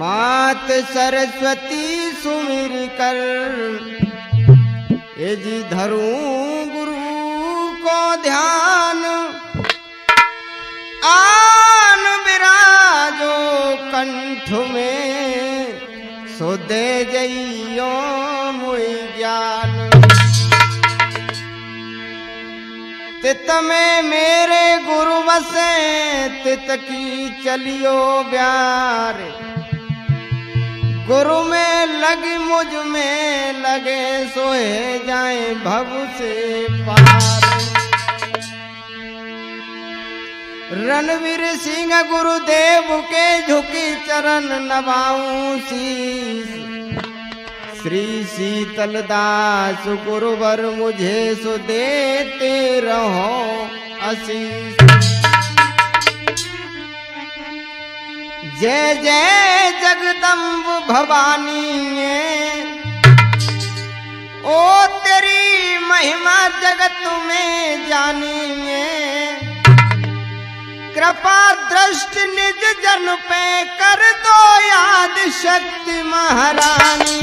मात सरस्वती सुमिर कर ए जी धरूं गुरु को ध्यान। आन विराजो कंठ में सो दे जइयो मुई ज्ञान। तित में मेरे गुरु बसे तित की चलियो ब्यार। गुरु में लगी मुझ में लगे सोए जाए भव से पार। रणवीर सिंह गुरुदेव के झुकी चरण नवाऊं शीस। श्री शीतलदास गुरुवर मुझे सो देते रहो आशीष। जय जय जगदम्ब भवानी ओ तेरी महिमा जगत में जानी। कृपा दृष्टि निज जन पे कर दो याद शक्ति महारानी।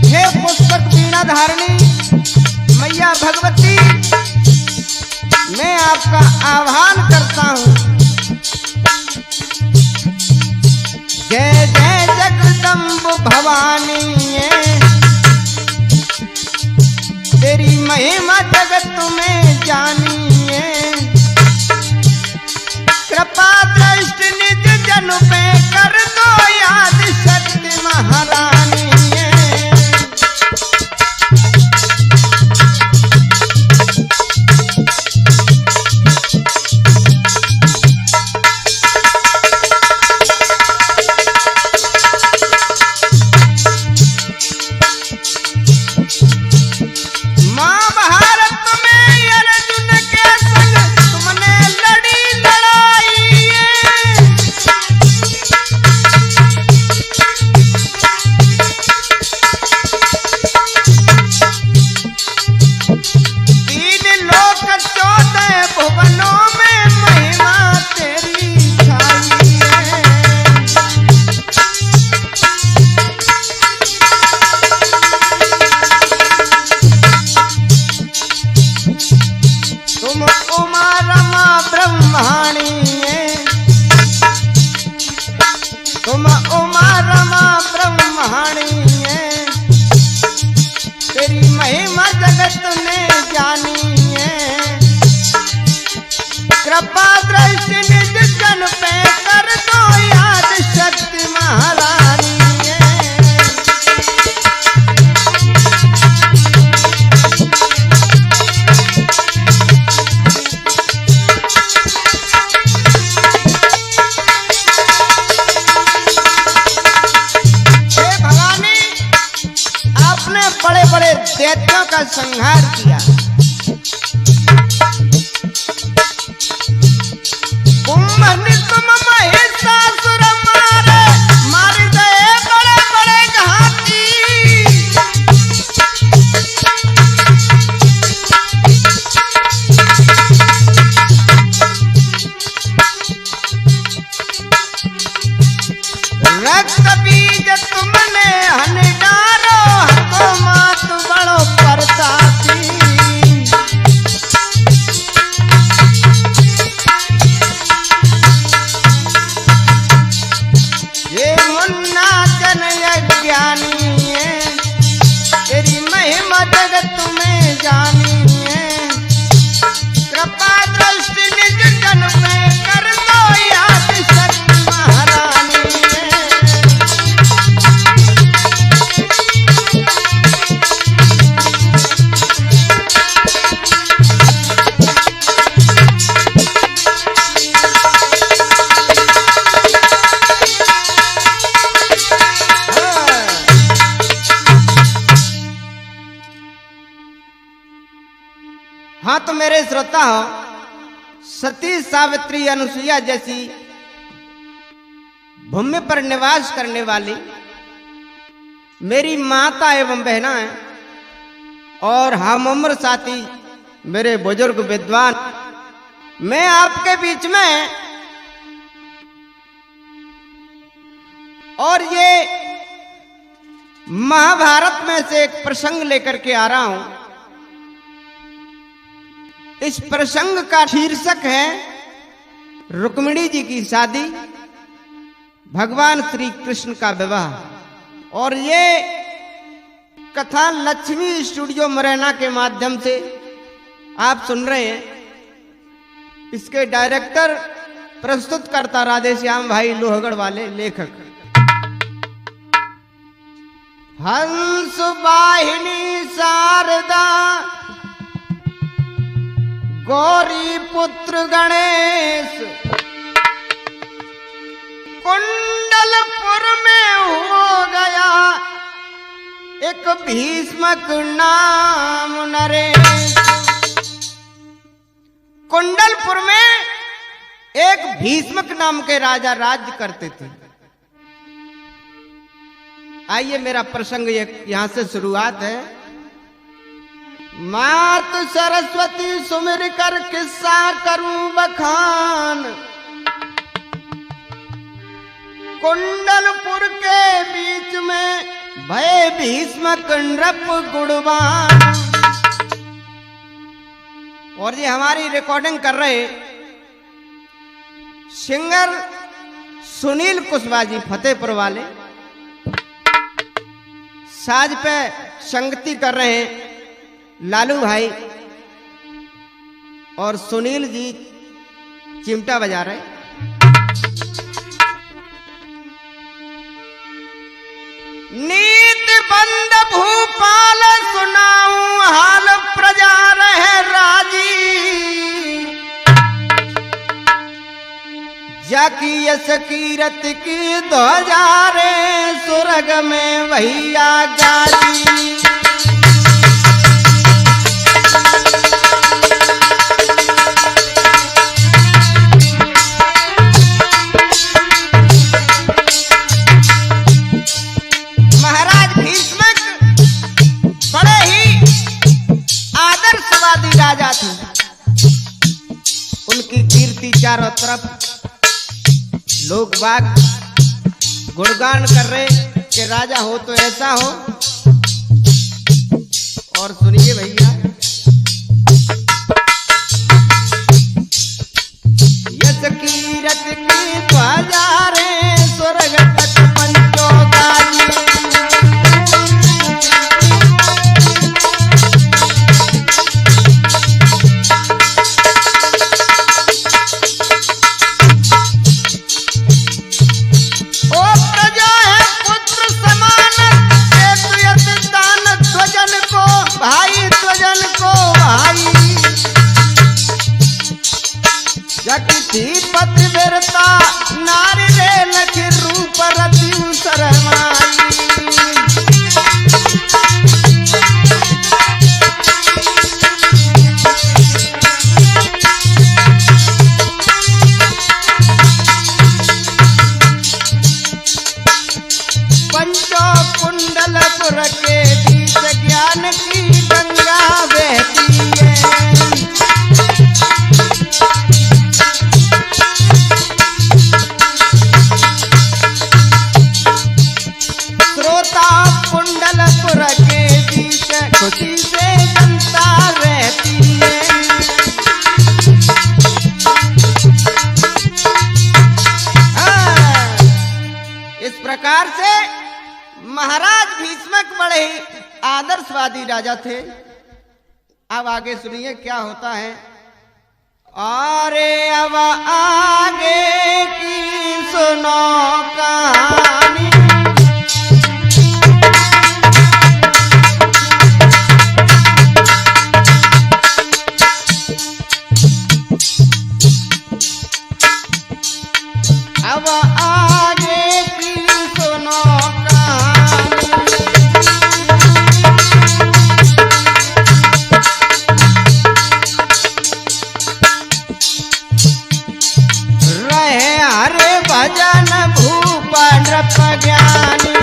हे पुस्तक वीणा धारणी मैया भगवती, मैं आपका आह्वान करता हूँ। जय जय जगदम्ब भवानी तेरी महिमा जगत में जानी। कृपा दृष्टि निज जन पे कर दो याद शक्ति महारानी। कृपा दृष्टि निज जन पे कर दो याद शक्ति महारानी। हे भवानी, आपने बड़े बड़े दैत्यों का संहार किया। तुम महिषासुर मार गए बड़े बड़े घाती। रक्त बीज तुमने हन डारो हको मात बड़ो परताती। तेरी महिमा जगत में जानी। कृपा दृष्टि निज जन में कर दो याद शक्ति महारानी। हाँ तो मेरे श्रोता हो, सती सावित्री अनुसुईया जैसी भूमि पर निवास करने वाली मेरी माता एवं बहना है और हम उम्र साथी मेरे बुजुर्ग विद्वान, मैं आपके बीच में और ये महाभारत में से एक प्रसंग लेकर के आ रहा हूं। इस प्रसंग का शीर्षक है रुक्मिणी जी की शादी, भगवान श्री कृष्ण का विवाह। और ये कथा लक्ष्मी स्टूडियो मुरैना के माध्यम से आप सुन रहे हैं। इसके डायरेक्टर प्रस्तुतकर्ता राधेश्याम भाई लोहगढ़ वाले, लेखक हंस वाहिनी शारदा गौरी पुत्र गणेश, कुंडलपुर में हो गया एक भीष्मक नाम नरेश। कुंडलपुर में एक भीष्मक नाम के राजा राज्य करते थे। आइए मेरा प्रसंग यहां से शुरुआत है। मात सरस्वती सुमिर कर किस्सा करूं बखान, कुंडलपुर के बीच में भय भीष्मक नृप गुणवान। और ये हमारी रिकॉर्डिंग कर रहे सिंगर सुनील कुशवाहा जी फतेहपुर वाले, साज पे संगति कर रहे हैं लालू भाई और सुनील जी चिमटा बजा रहे। नीत बंद भूपाल सुनाऊं हाल प्रजा रहे राजी, जाकी यस कीरत की ध्वजा रे सुरग में वहिया गाजी। महाराज भीष्मक बड़े ही आदर्शवादी राजा थे। उनकी कीर्ति चारों तरफ लोग बाग गुणगान कर रहे कि राजा हो तो ऐसा हो। और सुनिए भैया, यस कीरत की ध्वजा रे स्वर्ग तक पंचो गाजी। भाई स्वजन को भाई, जगती पतिव्रता नारी रे लख रूप रति शरमाई। पंचो कुंडलपुर के बीच ज्ञान की गंगा बहती है। श्रोता कुंडलपुर के बीच खुशी से जनता रहती है। इस प्रकार से महाराज भीष्मक बड़े ही आदर्शवादी राजा थे। अब आगे सुनिए क्या होता है। अरे अब आगे की सुनो कहानी, अब आगे की सुनो कहानी। रहे हरे भजन भूप नरप ज्ञानी।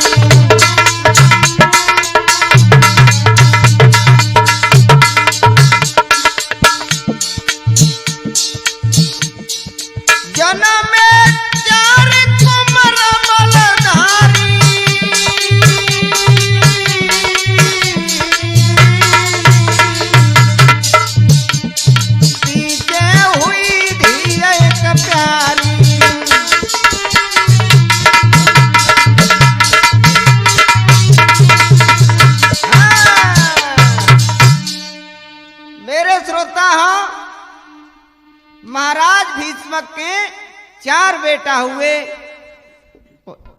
जन्म चार कुमर बलधारी, पीछे हुई धी एक प्यारी। मेरे श्रोता हो, महाराज भीष्म के 4 बेटा हुए।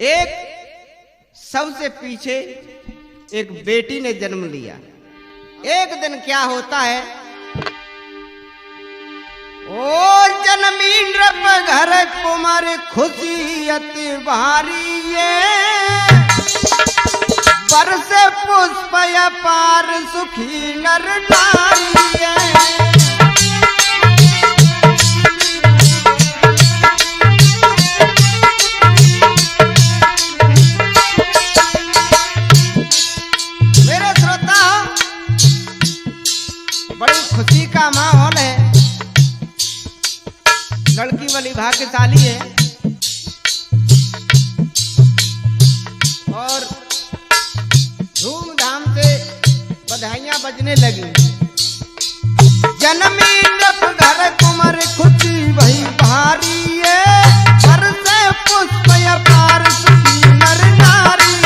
एक सबसे पीछे एक बेटी ने जन्म लिया। एक दिन क्या होता है, ओ जन्मी नृप घर कुमार खुशी अति भारी, ये बरस पुष्प अपार सुखी नर नारी। बड़ी खुशी का माहौल है, लड़की वाली भाग्यशाली है और धूमधाम से बधाइयां बजने लगी। जन्मी नृप घर कुमार खुशी वही भारी है, हर से पुष्प अपार सुखी नर नारी।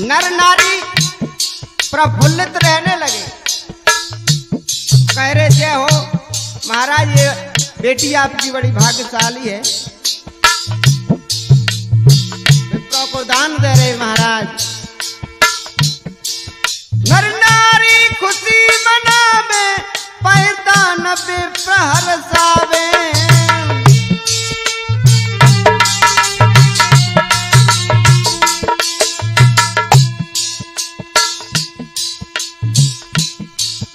नर नारी प्रफुल्लित रहने लगे, कह रहे थे हो महाराज ये बेटी आपकी बड़ी भाग्यशाली है, विप्रों को दान दे रहे महाराज। नर नारी खुशी मनावे पैदान विप्र हर्षावे,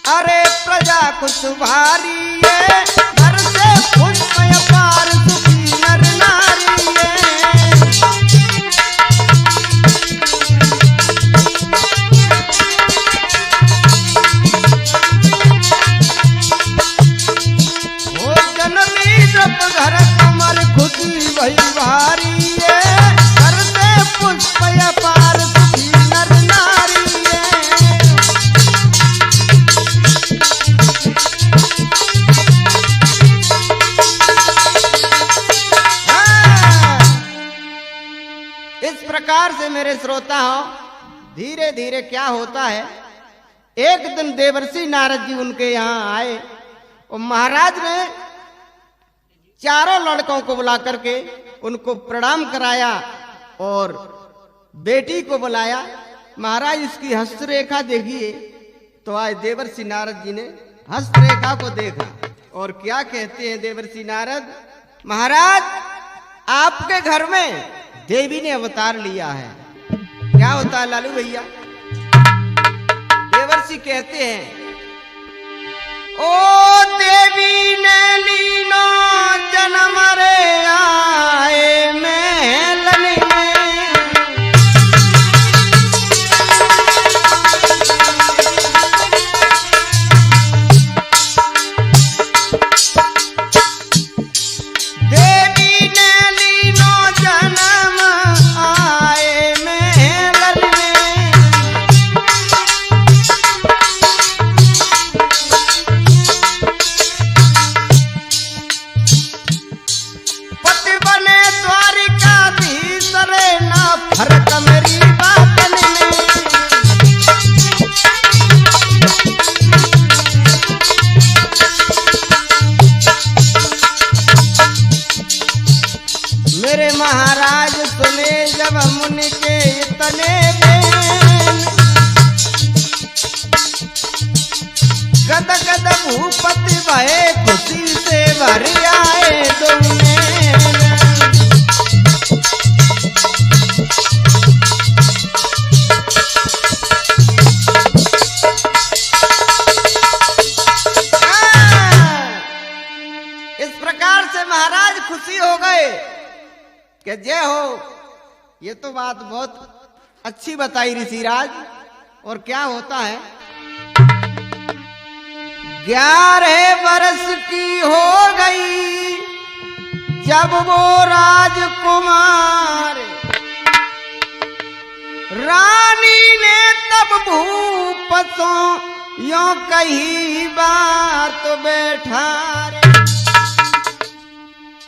अरे प्रजा कुछ भारी है, घर से पुष्प अपार सुखी नर नारी है। ओ जननी नृप घर कुमार खुशी वही भारी है, घर से पुष्प अपार सुखी नर नारी है। इस प्रकार से मेरे श्रोता हो, धीरे धीरे क्या होता है, एक दिन देवर्षि नारद जी उनके यहाँ आए और महाराज ने चारों लड़कों को बुला करके उनको प्रणाम कराया और बेटी को बुलाया। महाराज इसकी हस्तरेखा देखिए। तो आज देवर्षि नारद जी ने हस्तरेखा को देखा और क्या कहते हैं देवर्षि नारद, महाराज आपके घर में देवी ने अवतार लिया है। क्या होता है लालू भैया? देवर्षि कहते हैं, ओ देवी ने लीनो जन्म रे आए महलन में, देवी ने लीनो जन्म आए महलन में, महाराज सुने जब मुनि के इतने बेन, गद गद भूपति भये खुशी से भर आए दुने। इस प्रकार से महाराज खुशी हो गए कि जय हो। ये तो बात बहुत अच्छी बताई ऋषिराज। और क्या होता है, 11 वर्ष की हो गई जब वो राजकुमार, रानी ने तब भूपतों यों कही बात बैठा रे।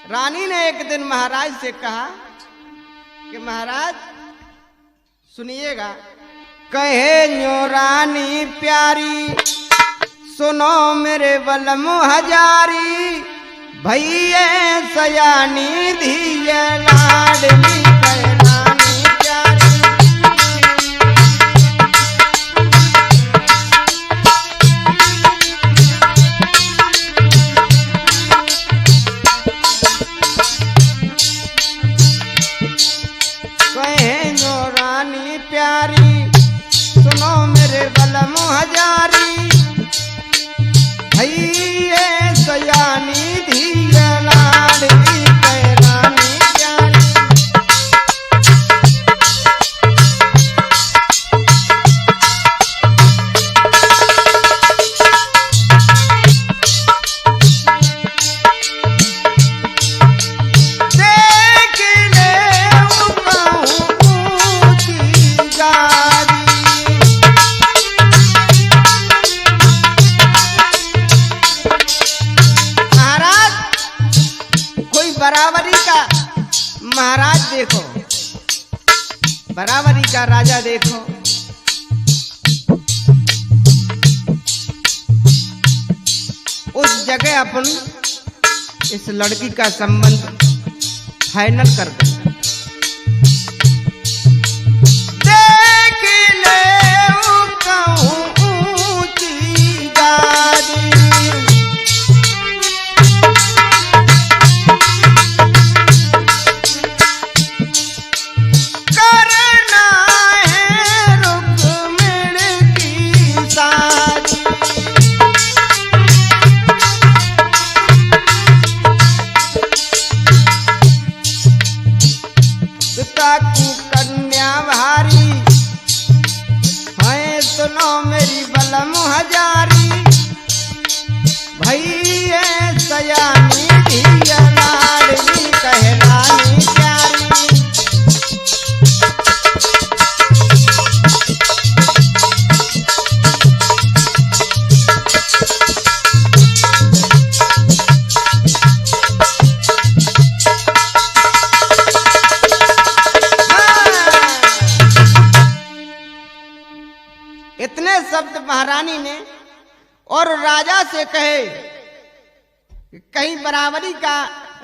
रानी ने एक दिन महाराज से कहा कि महाराज सुनिएगा। कहे न्यो रानी प्यारी सुनो मेरे बलम हजारी, भैया सयानी धीय लाडली कहे रानी प्यारी। कहे न्यो रानी प्यारी सुनो मेरे बलम हजारी, भैया सयानी धीय लाडली कहे रानी प्यारी। बराबरी का महाराज देखो, बराबरी का राजा देखो। उस जगह अपन इस लड़की का संबंध फाइनल कर दे। देख ले ऊंची गाड़ी, कन्या भारी है सुनो मेरी बलम हजारी, भैया सयानी धीय लाडली कहे रानी प्यारी। इतने शब्द महारानी ने और राजा से कहे कि कहीं बराबरी का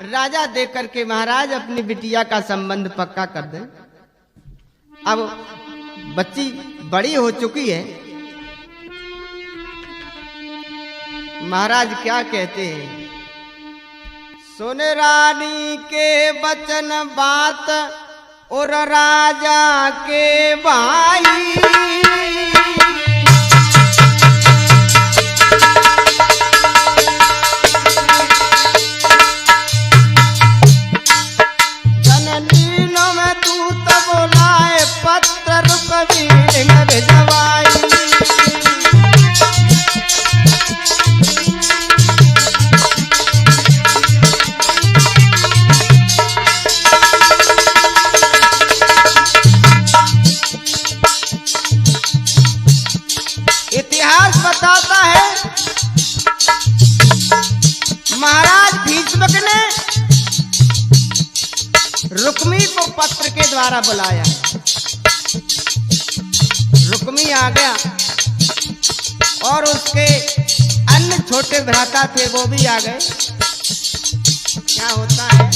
राजा देख करके महाराज अपनी बिटिया का संबंध पक्का कर दे। अब बच्ची बड़ी हो चुकी है। महाराज क्या कहते हैं, सुन रानी के वचन बात और राजा के भाई, पत्र रुकवीर भेजवाई। इतिहास बताता है महाराज भीष्मक ने रुक्मी को पत्र के द्वारा बुलाया। रुक्मी आ गया और उसके अन्य छोटे भ्राता थे वो भी आ गए। क्या होता है,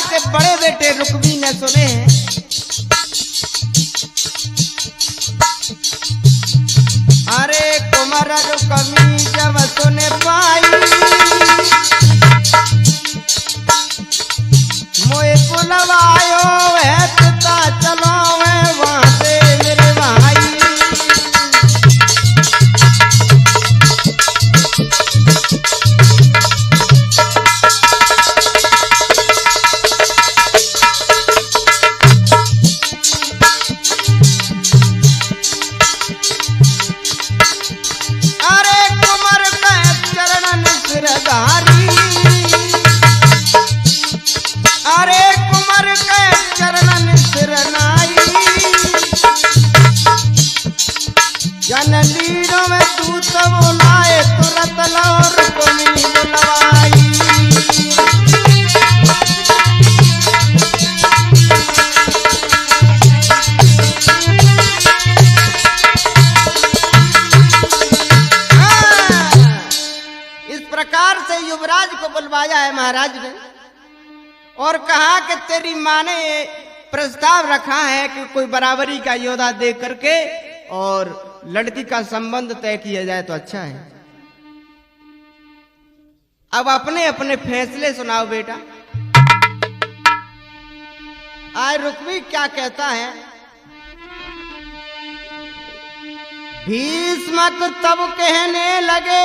महाराज के बड़े बेटे रुक्मी ने सुने हैं। अरे कुमार रुक्मी जब सुने पाई मोए बुलवायो है पिता चलो है वहां से मेरे भाई। अरे कुमार के चरणन सिरधारी, अरे कुमार के चरणन सिरनाई, जनलीरों में दूत बुलाए तुरंत लो रुक्मी बुलवाई। इस प्रकार से युवराज को बुलवाया है महाराज ने और कहा कि तेरी माँ ने प्रस्ताव रखा है कि कोई बराबरी का योद्धा दे करके और लड़की का संबंध तय किया जाए तो अच्छा है। अब अपने अपने फैसले सुनाओ बेटा। आए रुक्मी क्या कहता है। भीष्मक तब कहने लगे,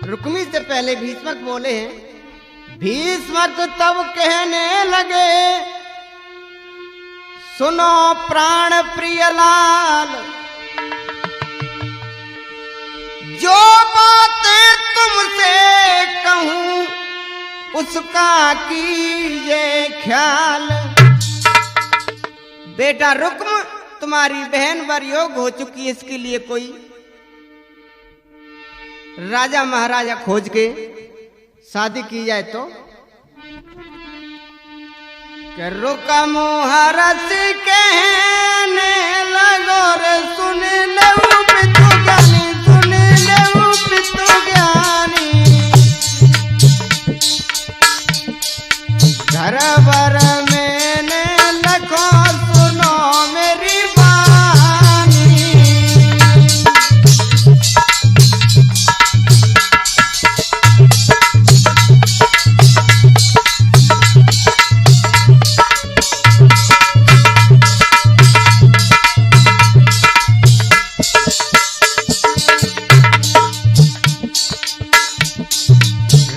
रुक्मी से पहले भीष्मक बोले हैं। भीष्मक तब कहने लगे, सुनो प्राण प्रिय लाल, जो बातें तुमसे कहूं उसका कीजिए ख्याल। बेटा रुक्म तुम्हारी बहन वर योग हो चुकी है, इसके लिए कोई राजा महाराजा खोज के शादी की जाए तो। रुका मोहरस कहने लगो रे, सुन ले पितु ज्ञानी, सुन ले पितु ज्ञानी, घर भर मैंने लखो सुनो मेरी वाणी।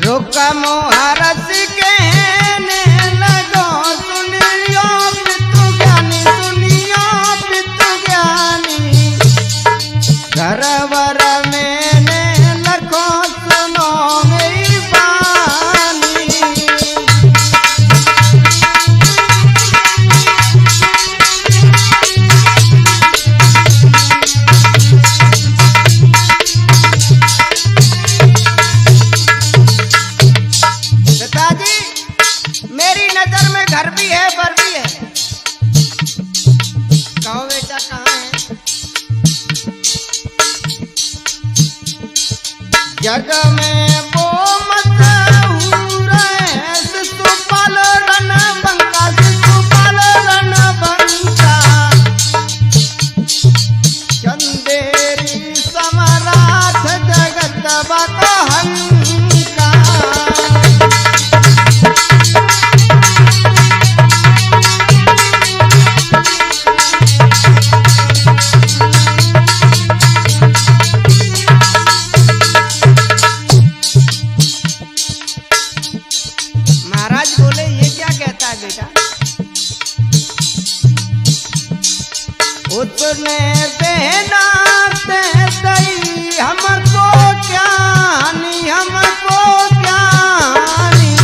रुका मोहरस कहने लगो, सुनियो पितु ज्ञानी, सुनियो पितु ज्ञानी, घर वर मैंने लखो सुनो मेरी वाणी। मेरी नजर में घर भी है बर भी है। कहो बेटा कहाँ है। जग में वो मशहूर है शिशुपाल रणबंका, शिशुपाल रणबंका, चंदेरी सम्राट जगत बको हंका। महाराज बोले ये क्या कहता है बेटा। उसने बहना ते दई हमको ज्ञानी, हमको ज्ञानी,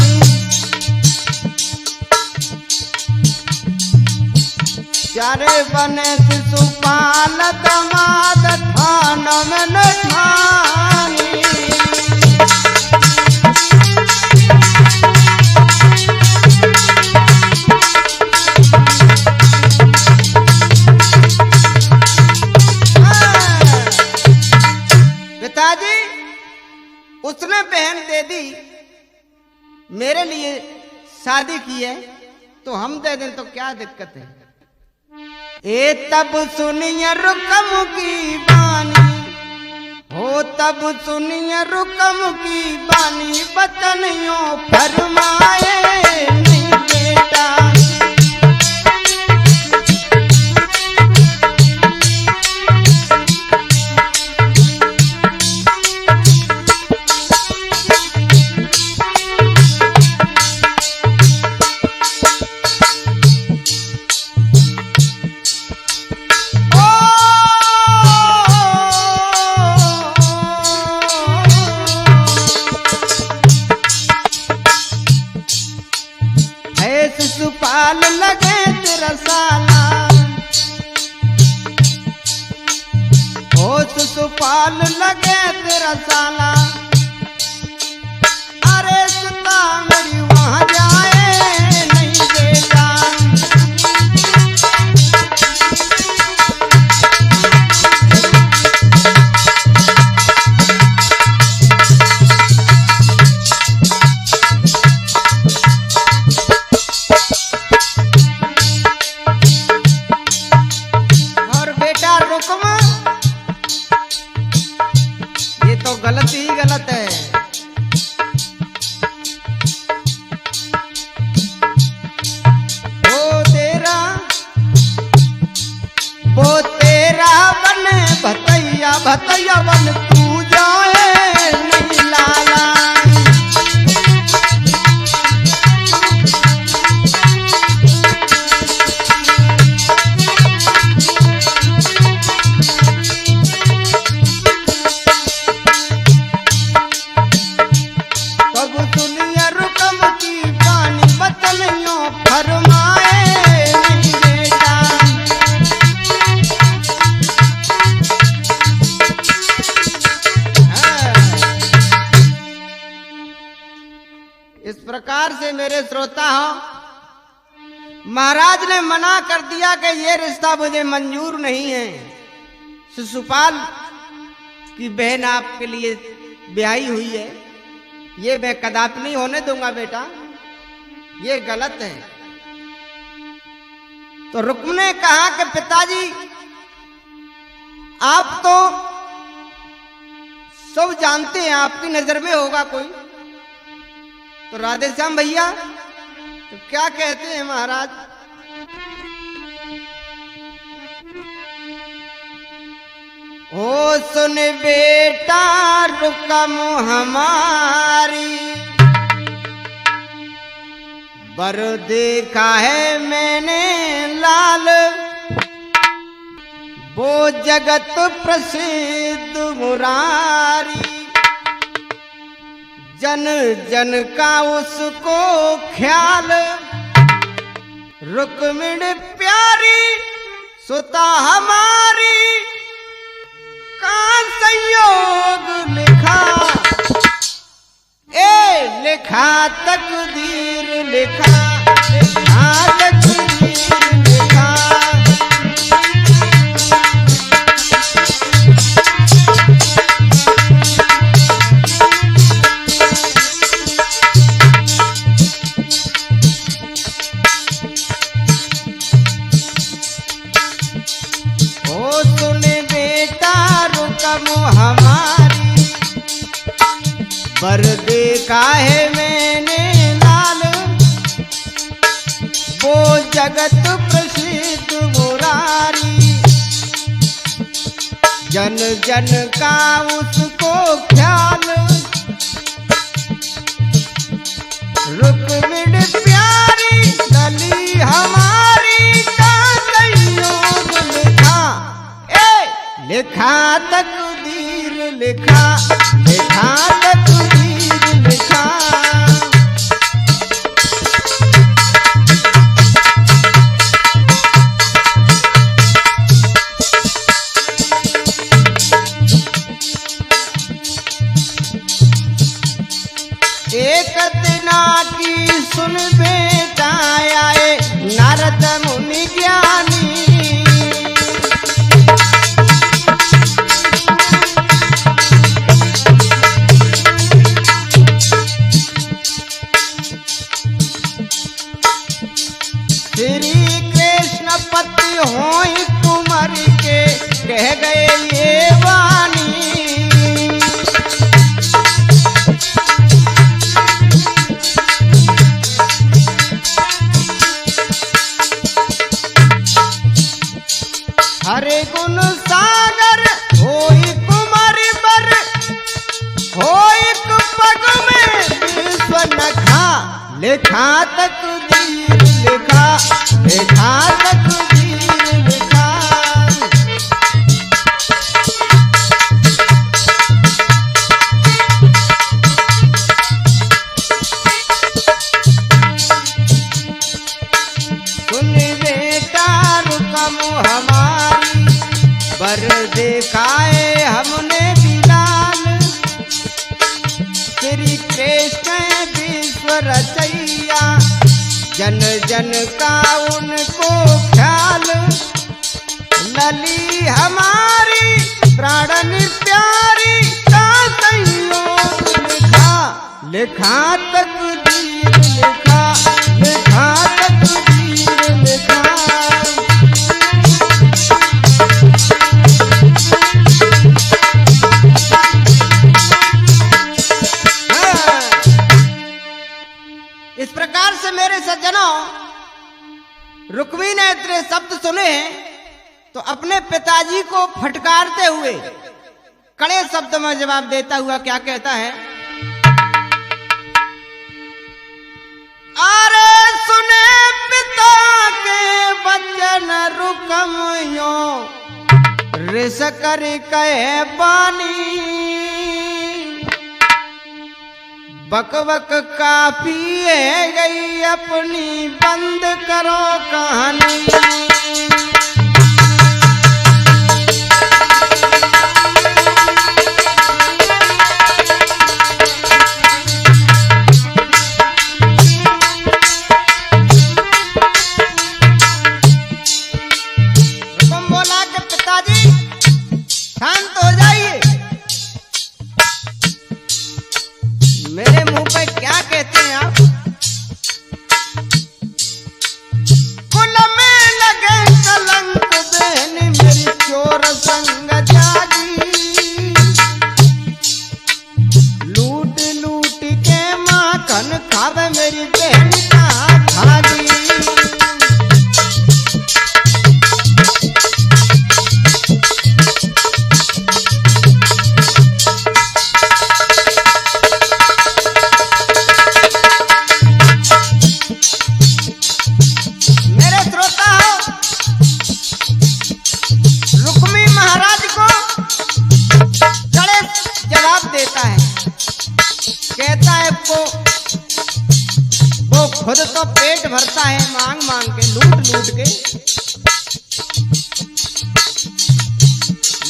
चारे बने शिशुपाल दमाद थान में न ठानी। पिताजी उसने बहन दे दी मेरे लिए शादी की है तो हम दे दें तो क्या दिक्कत है। ए तब सुनिए रुकम की बानी, हो तब सुनिए रुकम की बानी, बचनियों फरमाए नहीं बेटा। शिशुपाल लगे तेरा साला, ओ शिशुपाल लगे तेरा साला, अरे सुता मेरी वहां जाए नहीं बेटा। ये तो गलत ही गलत है। वो तेरा बन भतैया, भतैया बन तू जाए नहीं लाला। इस प्रकार से मेरे श्रोता हो, महाराज ने मना कर दिया कि ये रिश्ता मुझे मंजूर नहीं है। शिशुपाल की बहन आपके लिए ब्याही हुई है, ये मैं कदापि नहीं होने दूंगा बेटा, ये गलत है। तो रुक्म ने कहा कि पिताजी आप तो सब जानते हैं, आपकी नजर में होगा कोई। तो राधेश्याम भैया तो क्या कहते हैं महाराज? ओ सुन बेटा रुकम हमारी, बर देखा है मैंने लाल, वो जगत प्रसिद्ध मुरारी, जन जन का उसको ख्याल, रुक्मिणी प्यारी सुता हमारी, का संयोग लिखा, ए लिखा तकदीर लिखा, लिखा तकदीर लिखा। हमारी बर देखा है मैंने लाल, वो जगत प्रसिद्ध मुरारी, जन जन का उसको ख्याल, रुक्मिणी प्यारी लली हमारी, का संयोग लिखा, ए लिखा तकदीर लिखा, लिखा तकदीर लिखा। एक दिना की सुन बेटा आए नारद मुनि ज्ञानी, लिखा तकदीर लिखा, लिखा तकदीर लिखा। सुन बेटा रुकम हमारी, बर दिखाए हमने बिलाल। श्री कृष्ण विश्व रचैया, जन जन का उनको ख्याल। लली हमारी प्राण प्यारी का संयोग लिखा, लिखा तकदीर लिखा, लिखा तकदीर लिखा। इस प्रकार से मेरे सज्जनों, रुक्मी ने इतने शब्द सुने तो अपने पिताजी को फटकारते हुए कड़े शब्द में जवाब देता हुआ क्या कहता है? अरे सुने पिता के वचन रुकम यो, रिस कर कहे बानी। बक बक काफी है गई अपनी, बंद करो कहानी। तुम बोला कि पिताजी शांत हो जाइए, मेरे मुंह पे क्या कहते हैं आप? कुल में लगे कलंक बहन मेरी, चोर संग जागी। लूट लूट के माखन खावे मेरी बहन का भागी। कहता है वो खुद तो पेट भरता है मांग मांग के, लूट लूट के।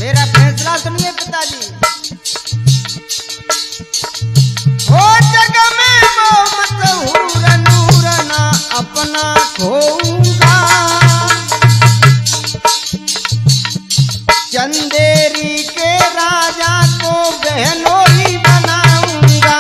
मेरा फैसला सुनिए पिताजी। ओ जग में वो मशहूर नूर ना अपना खोऊंगा। चंदेरी के राजा को बहनोई बनाऊंगा।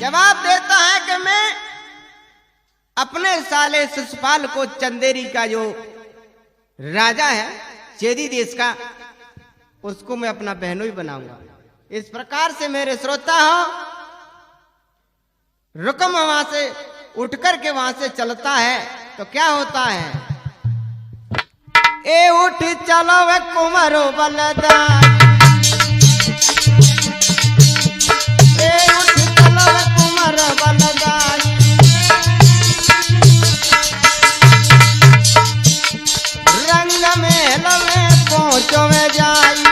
जवाब देता है कि मैं अपने साले शिशुपाल को चंदेरी का जो राजा है चेदी देश का, उसको मैं अपना बहनोई बनाऊंगा। इस प्रकार से मेरे श्रोता हो, रुकम वहां से उठ करके वहां से चलता है तो क्या होता है? ए उठ चलो वे कुमारो बलदाई, ए उठ चलो वे कुमारो बलदाई। रंग में लवे पहुंचो में जाई।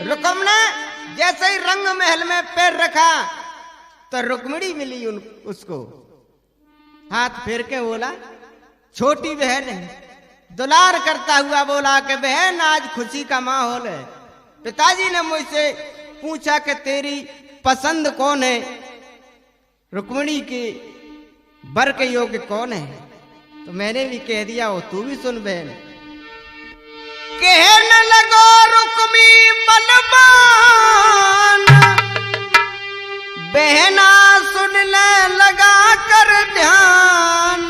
रुकम ने जैसे ही रंग महल में पैर रखा तो रुक्मिणी मिली उसको, हाथ फेर के बोला, छोटी बहन है। दुलार करता हुआ बोला कि बहन आज खुशी का माहौल है। पिताजी ने मुझसे पूछा कि तेरी पसंद कौन है, रुक्मिणी के वर के योग्य कौन है? तो मैंने भी कह दिया हो, तू भी सुन बहन। कहने लगो रुक्मी बलवान, बहना सुन ले लगा कर ध्यान,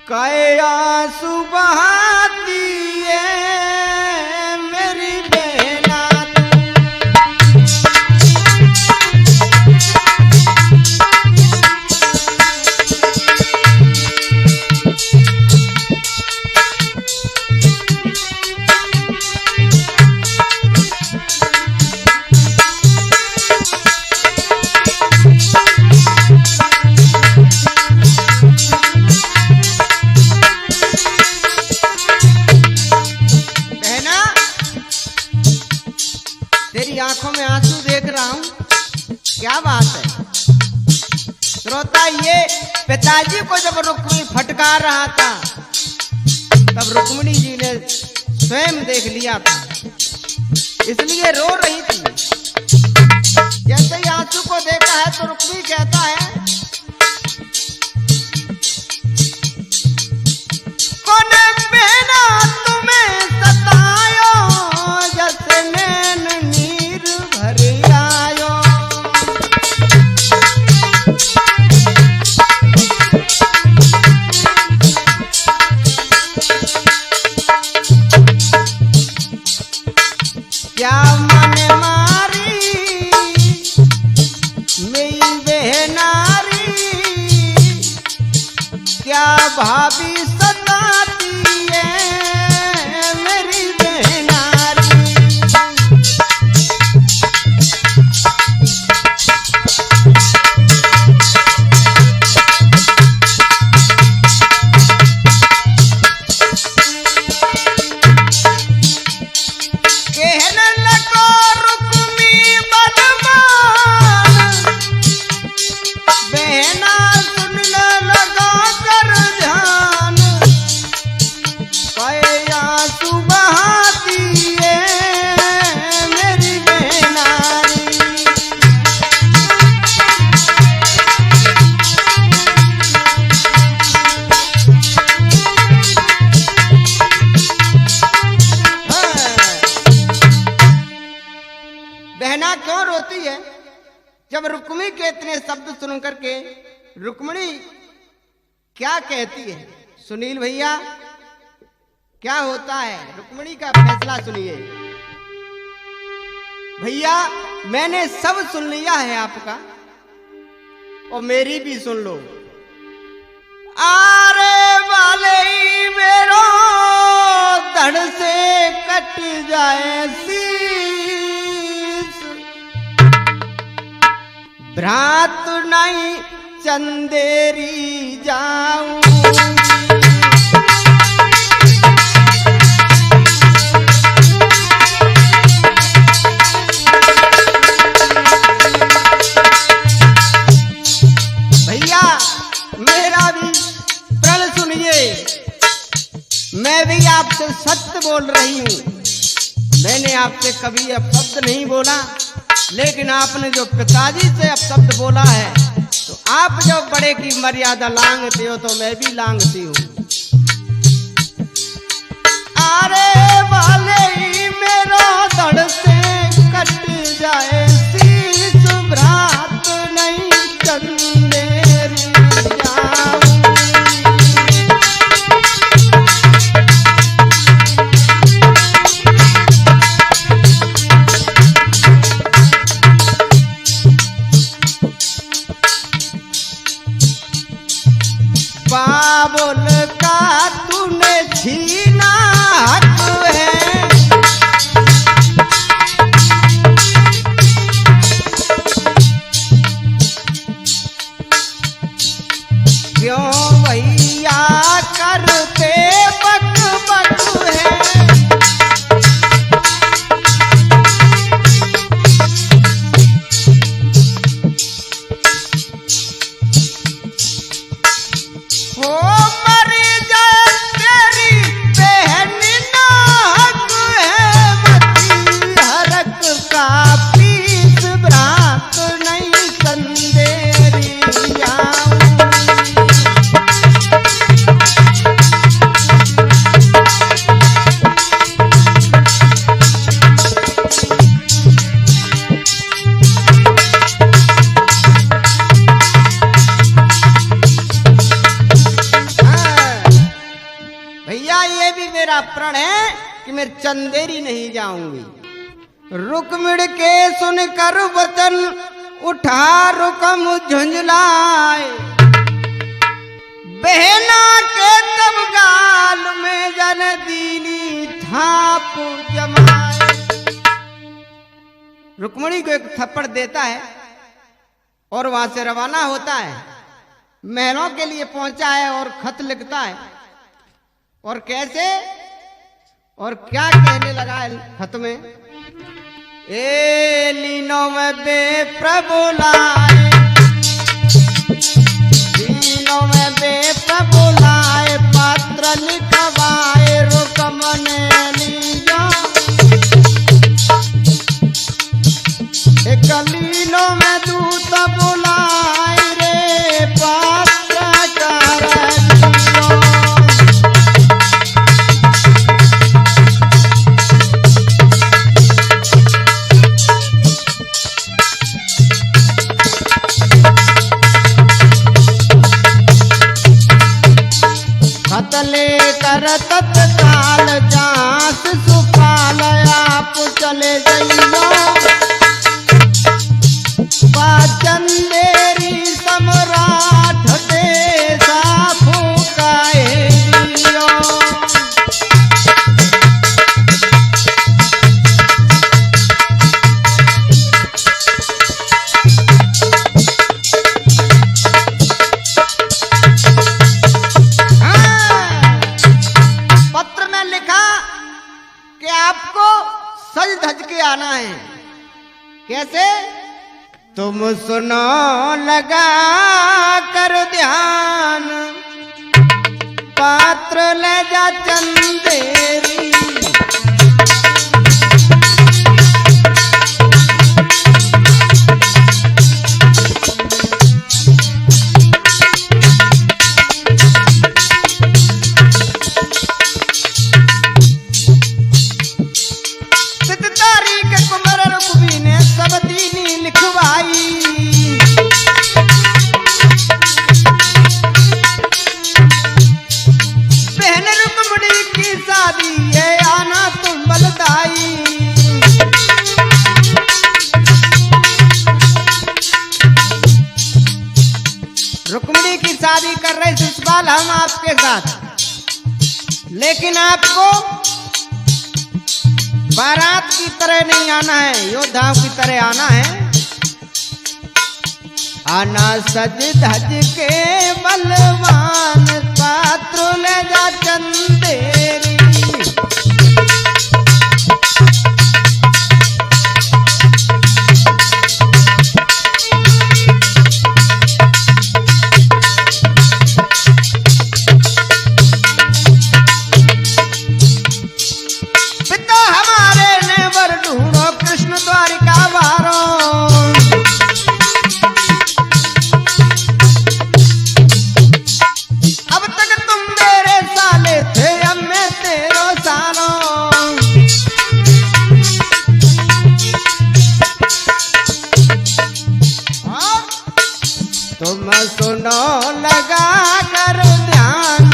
कया सुबहाती है मेरी बहना। तेरी आंखों में आंसू देख रहा हूं, क्या बात है? श्रोता, ये पिताजी को जब रुक्मिणी फटकार रहा था तब रुक्मिणी जी ने स्वयं देख लिया था, इसलिए रो रही थी। जैसे ही आंसू को देखा है तो रुक्मिणी कहता है, कौन बहना तुम्हें सतायो, जैसे नैन नीर भर आयो। क्या मन मारी मेरी बहनारी, क्या भाभी सताती है मेरी बहनारी। कहने लगो रुक्मी बलवान, बहना सुन ले लगा कर ध्यान, कया सुबहाती है मेरी बहनारी। बहना क्यों रोती है? जब रुक्मिणी के इतने शब्द सुन करके रुक्मिणी क्या कहती है, सुनील भैया क्या होता है? रुक्मिणी का फैसला सुनिए भैया। मैंने सब सुन लिया है आपका, और मेरी भी सुन लो। आरे वाले मेरो धड़ से कट जाए शीश, भ्रात नहीं चंदेरी जाऊं। भैया मेरा भी प्रण सुनिए, मैं भी आपसे सत्य बोल रही हूं। मैंने आपसे कभी अपशब्द नहीं बोला, लेकिन आपने जो पिताजी से अपशब्द बोला है, तो आप जब बड़े की मर्यादा लांघते हो तो मैं भी लांघती हूँ। अरे वाले मेरा धड़ से कट जाए शीश, भ्रात नहीं चंदेरी जाऊं। बाबुल का तूने छीना हक है, मैं चंदेरी नहीं जाऊंगी। रुक्मिणी के सुनकर वचन उठा रुकम झुंझलाए, बहना के तब गाल में जन दीनी थाप जमाए। रुक्मिणी को एक थप्पड़ देता है और वहां से रवाना होता है। महलों के लिए पहुंचा है और खत लिखता है। और कैसे और क्या कहने लगा है खत में? ए लीनो में बेप्रभु लाए, लीनो में बेप्रभु लाए, पात्र लिखवाए रुकम ने लिया। एक लीनो में दूत बुलाए रे पात्र कर लियो। लेकर तत्काल जांच सुपाल आप चले जाइयो, चंदेरी सम्राट देसा फूकाए दियो। आपको सज धज के आना है। कैसे? तुम सुनो लगा कर ध्यान, पात्र ले जा चंदेरी। रुक्मिणी की शादी कर रहे शिशुपाल हम आपके साथ, लेकिन आपको बारात की तरह नहीं आना है, योद्धाओं की तरह आना है। आना सज धज के बलवान, पात्र ले जा चंदेरी। तुम सुनो लगा कर ध्यान,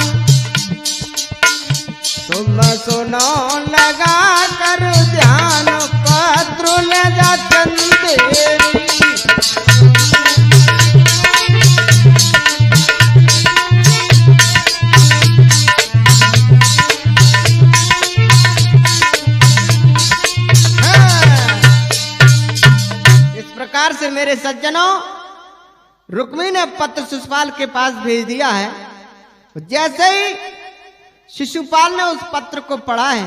तुम सुनो लगा कर ध्यान, पात्र ले जा चंदेरी। इस प्रकार से मेरे सज्जनों, रुक्मिणी ने पत्र शिशुपाल के पास भेज दिया है। जैसे ही शिशुपाल ने उस पत्र को पढ़ा है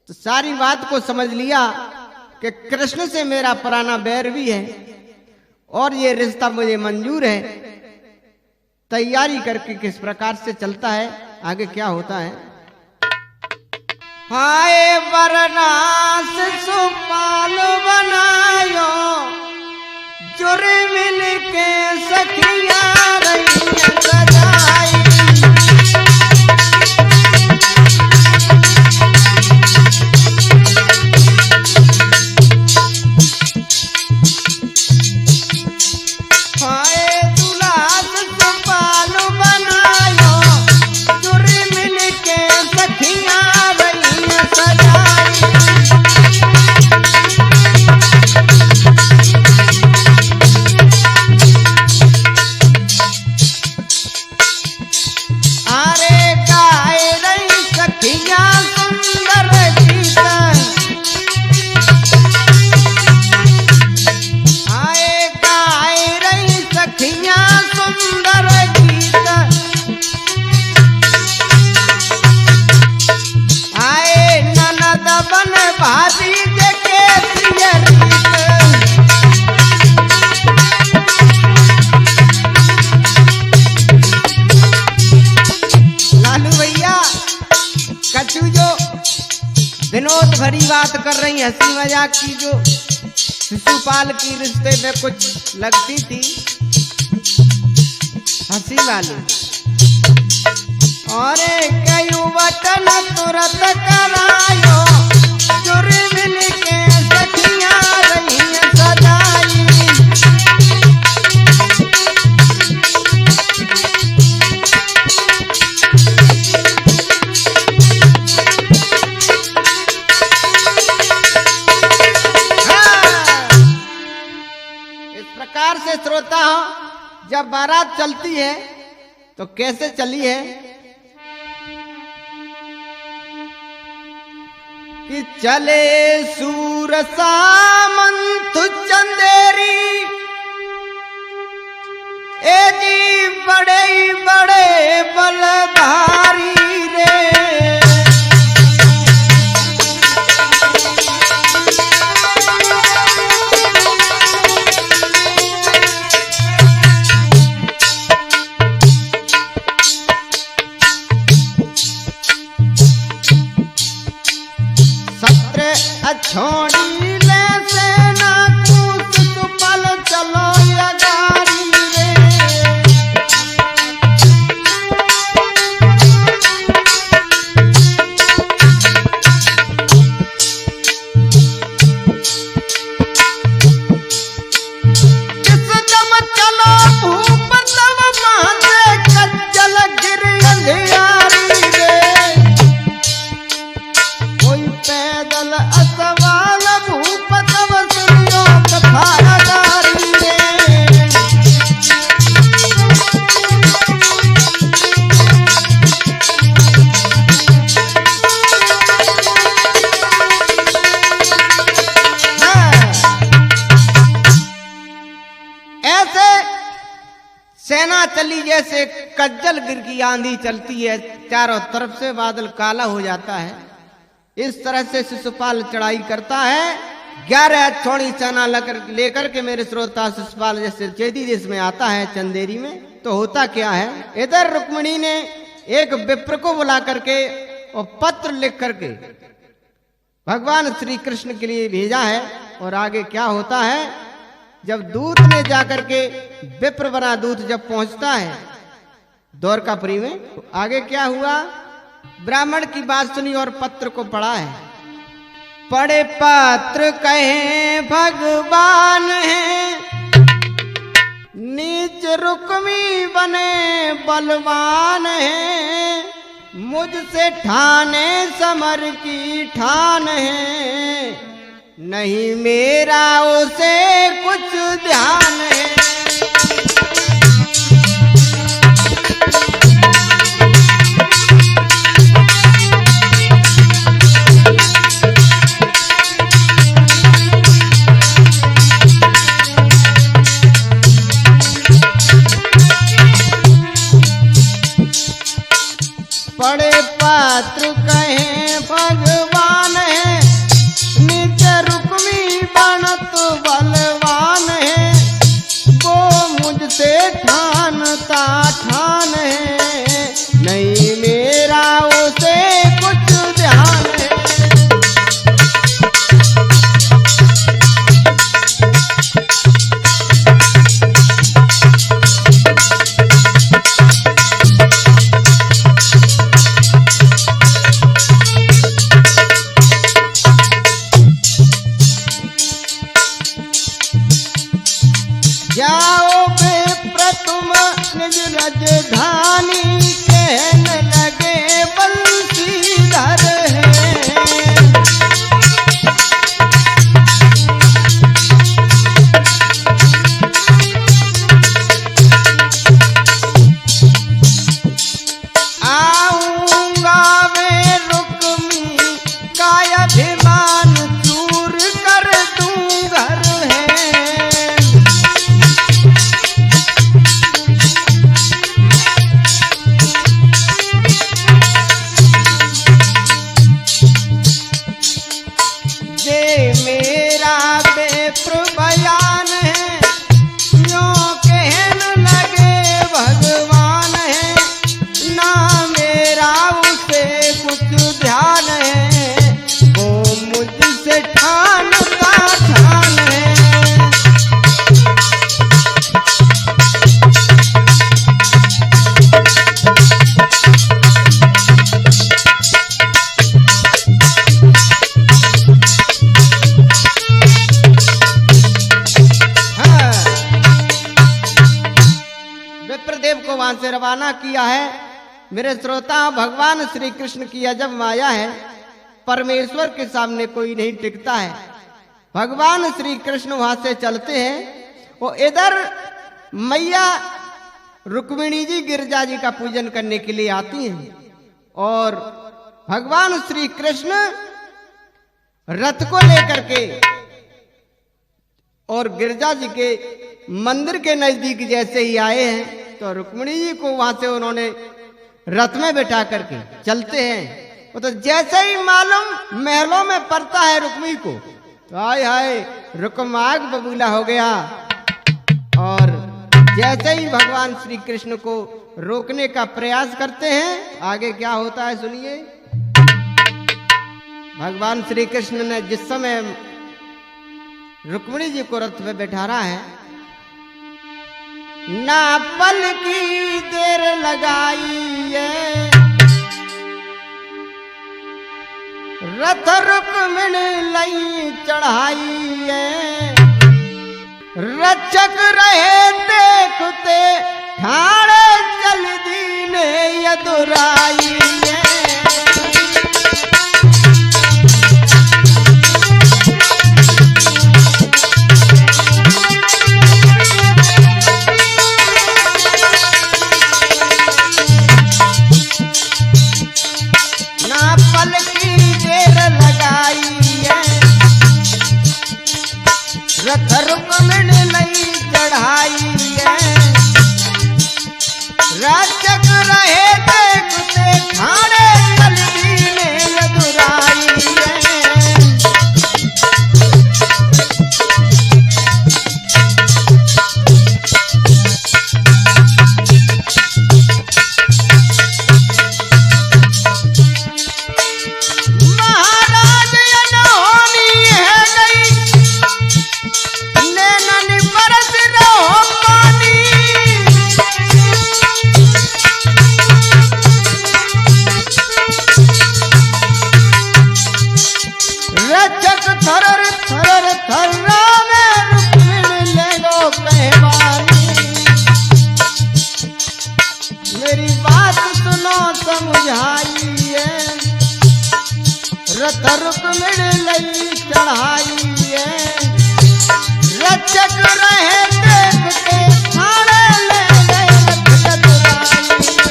तो सारी बात को समझ लिया कि कृष्ण से मेरा पुराना बैर भी है और ये रिश्ता मुझे मंजूर है। तैयारी करके किस प्रकार से चलता है, आगे क्या होता है। हाय वरनास शिशुपाल बनायो, जुर मिल के सखिया रही सजाई। हाय दूल्हा शिशुपाल बनायो, जुर मिल के सखिया विनोद भरी बात कर रही, हंसी मजाक की जो शिशुपाल की रिश्ते में कुछ लगती थी हंसी वाली। और कयू बटन तुरंत करायो जुरी मिल के सखियां रही सदाई। प्रकार से श्रोता हो, जब बारात चलती है तो कैसे चली है कि चले सूर सामंत चंदेरी, ए जी बड़े बड़े बलधारी रे। छोड़ी ले सेना कूच सुपल चलो यगारी रे। किस दम चलो भूप तब माथे कज्जल गिर अंधियारी रे। कोई पैदल असवाल भूप तब सुनियो कथागारी रे। ऐसे सेना चली जैसे कज्जल गिर की आंधी चलती है, चारों तरफ से बादल काला हो जाता है। इस तरह से शिशुपाल चढ़ाई करता है। 11 छोड़ी सेना लेकर के मेरे श्रोता शिशुपाल जैसे चैती देश में आता है चंदेरी में। तो होता क्या है, इधर रुक्मिणी ने एक विप्र को बुला करके और पत्र लिख करके भगवान श्री कृष्ण के लिए भेजा है। और आगे क्या होता है, जब दूत ने जाकर के विप्र बना दूत जब पहुंचता है द्वारकापुरी में, तो आगे क्या हुआ, ब्राह्मण की बात सुनी और पत्र को पढ़ा है। पढ़े पत्र कहे भगवान है, नीच रुक्मी बने बलवान है। मुझसे ठाने समर की ठान है, नहीं मेरा उसे कुछ ध्यान है। पढ़े पात्र कहे भगवान है, निज रुक्मी बनत बलवान है। वहां से रवाना किया है। मेरे श्रोता, भगवान श्री कृष्ण की अजब माया है, परमेश्वर के सामने कोई नहीं टिकता है। भगवान श्री कृष्ण वहां से चलते हैं, वो इधर मैया रुक्मिणी जी गिरजा जी का पूजन करने के लिए आती हैं और भगवान श्री कृष्ण रथ को लेकर के और गिरजा जी के मंदिर के नजदीक जैसे ही आए हैं तो रुक्मिणी जी को वहां से उन्होंने रथ में बैठा करके चलते हैं। वो तो जैसे ही मालूम महलों में पड़ता है रुक्मिणी को, तो हाय हाय रुकमाग बबूला हो गया। और जैसे ही भगवान श्री कृष्ण को रोकने का प्रयास करते हैं, आगे क्या होता है सुनिए। भगवान श्री कृष्ण ने जिस समय रुक्मिणी जी को रथ में बैठा रहा है, ना पल की देर लगाई है, रथ रुक्मिणी लई चढ़ाई है, रचक रहे देखते ठाणे चल दीने यदुराई है। रथ रुक्मिणी लई चढ़ाई है, रचक रहे देखते ठाणे चल दीने यदुराई है। महाराज अनहोनी है गई, नैनन बरस रहो पानी, रचक थरर थरर थर्रावे रुक्मिणी ले लो कहवानी। मेरी बात सुनो समझाइए, रथ रुक्मिणी लई चढ़ाई है, रचक रहे देखते ठाणे ले गए रथ यदुराई है।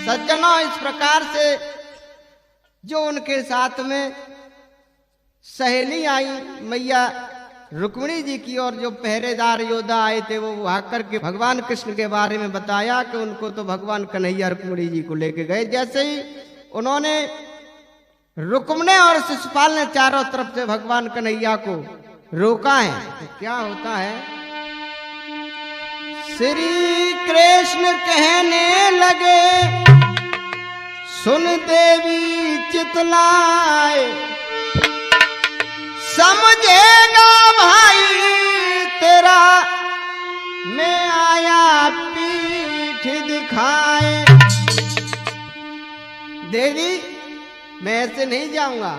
सज्जनों, इस प्रकार से जो उनके साथ में सहेली आई मैया रुक्मिणी जी की और जो पहरेदार योद्धा आए थे, वो आकर के भगवान कृष्ण के बारे में बताया कि उनको तो भगवान कन्हैया रुक्मिणी जी को लेके गए। जैसे ही उन्होंने रुक्मिणी और शिशुपाल ने चारों तरफ से भगवान कन्हैया को रोका है, तो क्या होता है। श्री कृष्ण कहने लगे, सुन देवी चितलाए, समझेगा भाई तेरा, मैं आया पीठ दिखाए। देवी, मैं ऐसे नहीं जाऊंगा।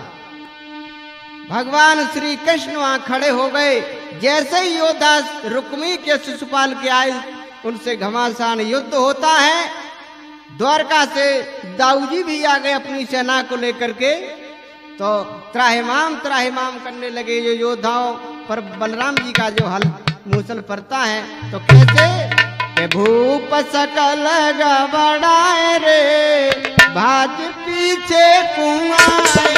भगवान श्री कृष्ण वहां खड़े हो गए। जैसे ही योद्धा रुक्मिणी के शिशुपाल के आए, उनसे घमासान युद्ध होता है। द्वारका से दाऊजी भी आ गए अपनी सेना को लेकर के, तो त्राहिमाम करने लगे जो योद्धाओं पर बलराम जी का जो हल मूसल पड़ता है। तो कैसे भूप सकल गबड़ाए रे, भाज पीछे कुआए,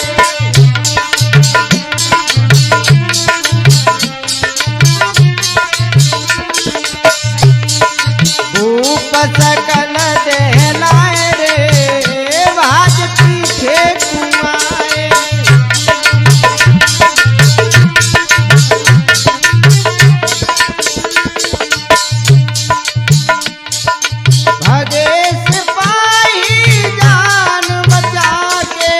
भूप सकल दहलाए रे, भाज पीछे कुआए। भगे सिपाही जान बचा के,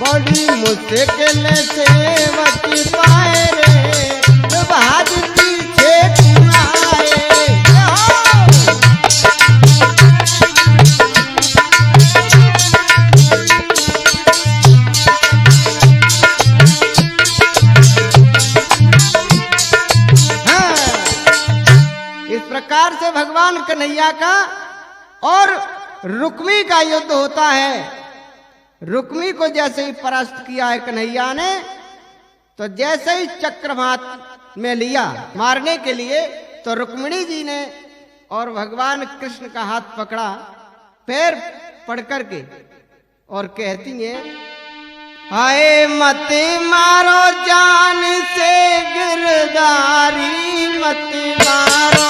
बड़ी मुश्किल से बच पाए रे भाज पीछे क्यों आए। हाँ, इस प्रकार से भगवान कन्हैया का और रुक्मी का युद्ध होता है। रुक्मी को जैसे ही परास्त किया है कन्हैया ने, तो जैसे ही चक्र हाथ में लिया मारने के लिए, तो रुक्मिणी जी ने और भगवान कृष्ण का हाथ पकड़ा पैर पड़ करके और कहती है, हाय मत मारो जान से गिरधारी मत मारो।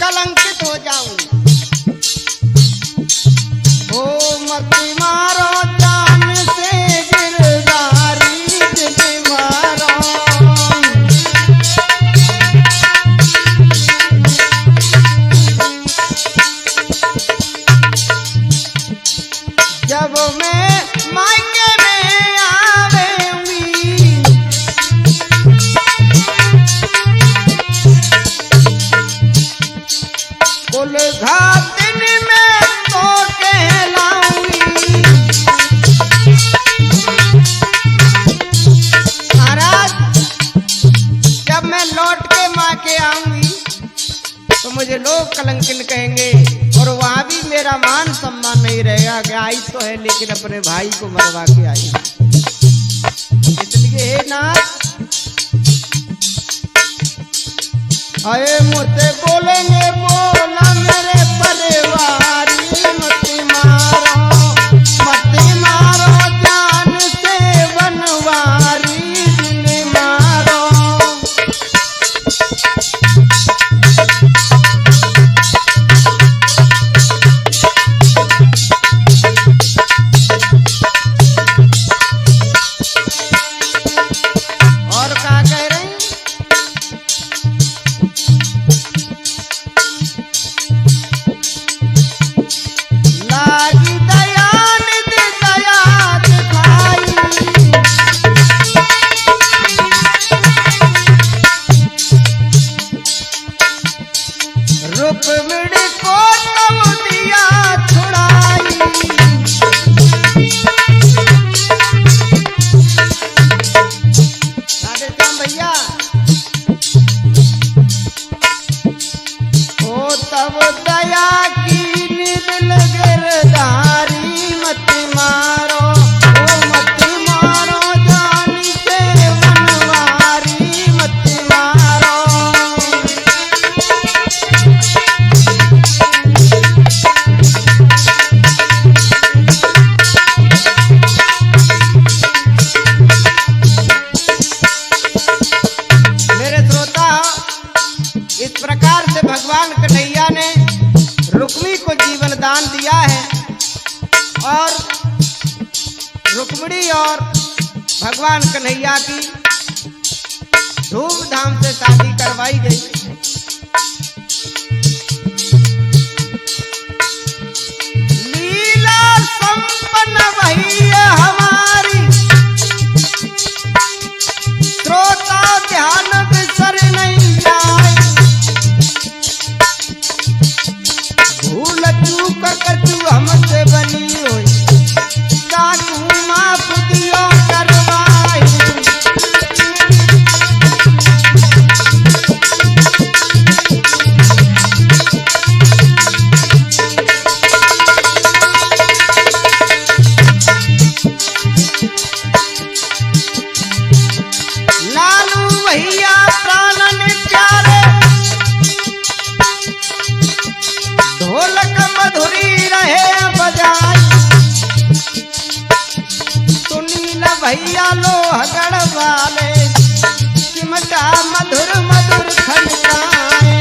कलंकित हो जाऊं, ओ मत मारो जान से गिरधारी दिल मारो। जब मैं मायके में आवेंगी, कुल घातिन में तो कहलाऊंगी। महाराज, जब मैं लौट के माँ के आऊंगी तो मुझे लोग कलंकिन कहेंगे और वहां भी मेरा मान सम्मान नहीं रहेगा कि आई तो है लेकिन अपने भाई को मरवा के आई। इसलिए हे नाथ, अरे मुझसे बोलेंगे बोला मेरे परिवारी मत मारो जान से बनवारी दिल मारो। और क्या कह रहे हैं, लागी दयान दे दया दिखाई, रुक्मिणी को तब दिया छुड़ाई। राधे श्याम भैया, ओ तब दया की दिल गिरधारी मत मारो, ओ मत मारो जान से बनवारी मत मारो। मेरे श्रोता, इस प्रकार से भगवान कन्हैया ने रुक्मी को जीवन दान दिया है और रुक्मिणी और भगवान कन्हैया की धूमधाम से शादी करवाई गई। लीला संपन्न वही है हमारी, श्रोता ध्यान बिसर नहीं जाए। भूल चूक कछु हमसे बनी होई, साकू माफ दियो करवाई। लालू भैया प्राणन प्यारे, ढोलक मधुरी रहे बजाई। सुनील भैया लोहगढ़ वाले, चिमटा मधुर मधुर खनकाए।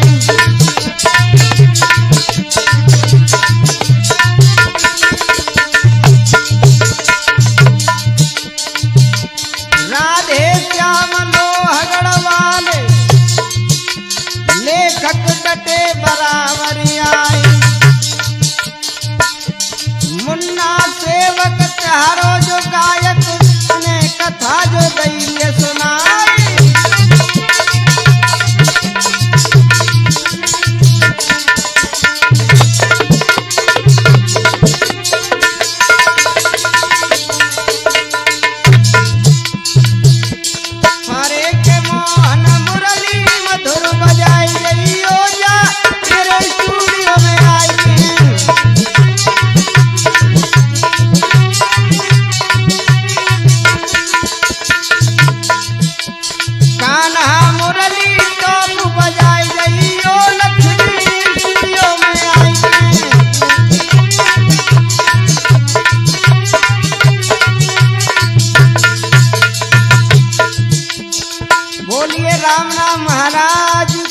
राम नाम महाराज